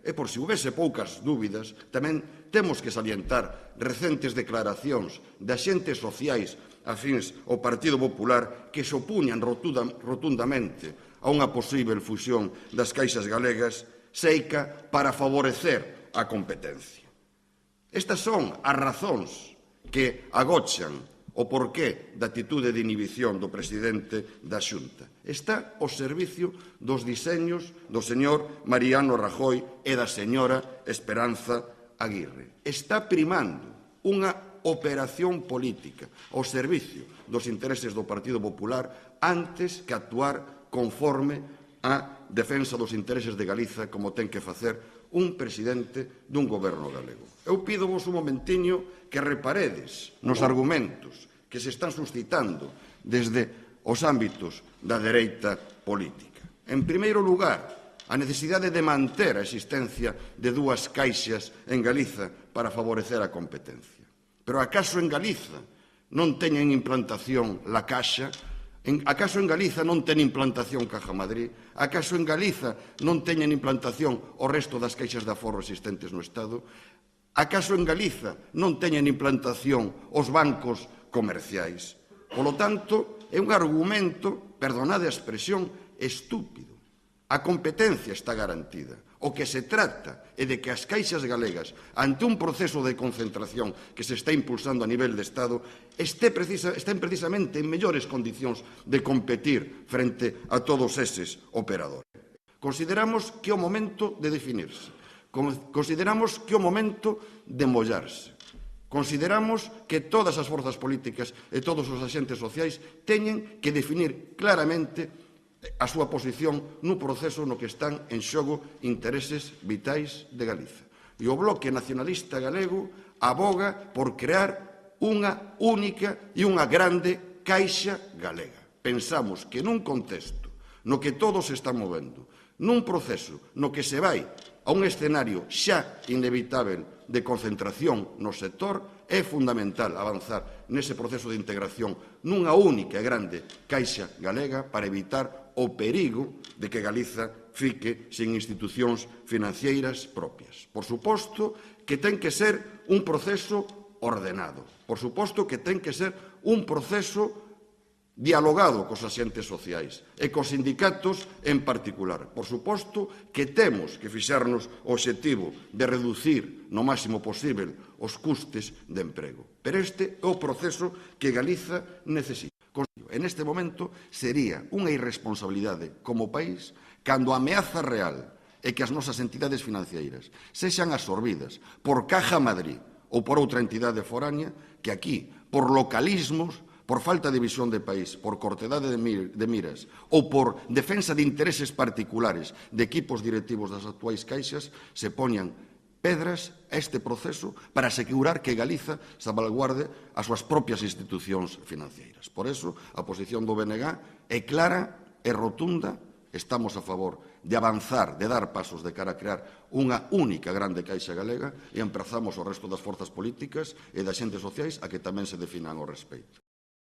E por se houvese poucas dúbidas, tamén temos que salientar recentes declaracións de axentes sociais afíns ao Partido Popular que se opuñan rotundamente a unha posible fusión das caixas galegas, seica para favorecer a competencia. Estas son as razóns que agochan o porqué da actitude de inhibición do presidente da Xunta. Está ao servicio dos diseños do señor Mariano Rajoy e da señora Esperanza Aguirre. Está primando unha operación política ao servicio dos intereses do Partido Popular antes que actuar conforme á defensa dos intereses de Galiza como ten que facer un presidente dun goberno galego. Eu pídovos un momentiño que reparedes nos argumentos que se están suscitando desde os ámbitos da dereita política. En primeiro lugar, a necesidade de manter a existencia de dúas caixas en Galiza para favorecer a competencia. Pero acaso en Galiza non teñen implantación la Caixa? Acaso en Galiza non ten implantación Caja Madrid? Acaso en Galiza non teñen implantación o resto das caixas de aforro existentes no Estado? Acaso en Galiza non teñen implantación os bancos comerciais? Polo tanto, é un argumento, perdonade a expresión, estúpido. A competencia está garantida. O que se trata é de que as caixas galegas, ante un proceso de concentración que se está impulsando a nivel de Estado, estén precisamente en mellores condicións de competir frente a todos eses operadores. Consideramos que é o momento de definirse. Consideramos que é o momento de mollarse. Consideramos que todas as forzas políticas e todos os axentes sociais teñen que definir claramente a súa posición nun proceso no que están en xogo intereses vitais de Galiza. E o Bloque Nacionalista Galego aboga por crear unha única e unha grande caixa galega. Pensamos que nun contexto no que todo se está movendo, nun proceso no que se vai a un escenario xa inevitável de concentración no sector, é fundamental avanzar nese proceso de integración nunha única e grande caixa galega para evitar o perigo de que Galiza fique sen institucións financeiras propias. Por suposto que ten que ser un proceso ordenado. Por suposto que ten que ser un proceso dialogado cos axentes sociais e cos sindicatos en particular. Por suposto que temos que fixarnos o obxectivo de reducir no máximo posible os custes de emprego. Pero este é o proceso que Galiza necesita. En este momento sería unha irresponsabilidade como país cando a ameaza real é que as nosas entidades financeiras sexan absorbidas por Caja Madrid ou por outra entidade foránea que aquí, por localismos, por falta de visión de país, por cortedade de miras ou por defensa de intereses particulares de equipos directivos das actuais caixas, se poñan pedras a este proceso para asegurar que Galiza salvaguarde as súas propias institucións financeiras. Por eso, a posición do BNG é clara e rotunda. Estamos a favor de avanzar, de dar pasos de cara a crear unha única grande caixa galega e emprazamos o resto das forzas políticas e das xentes sociais a que tamén se definan ao respecto.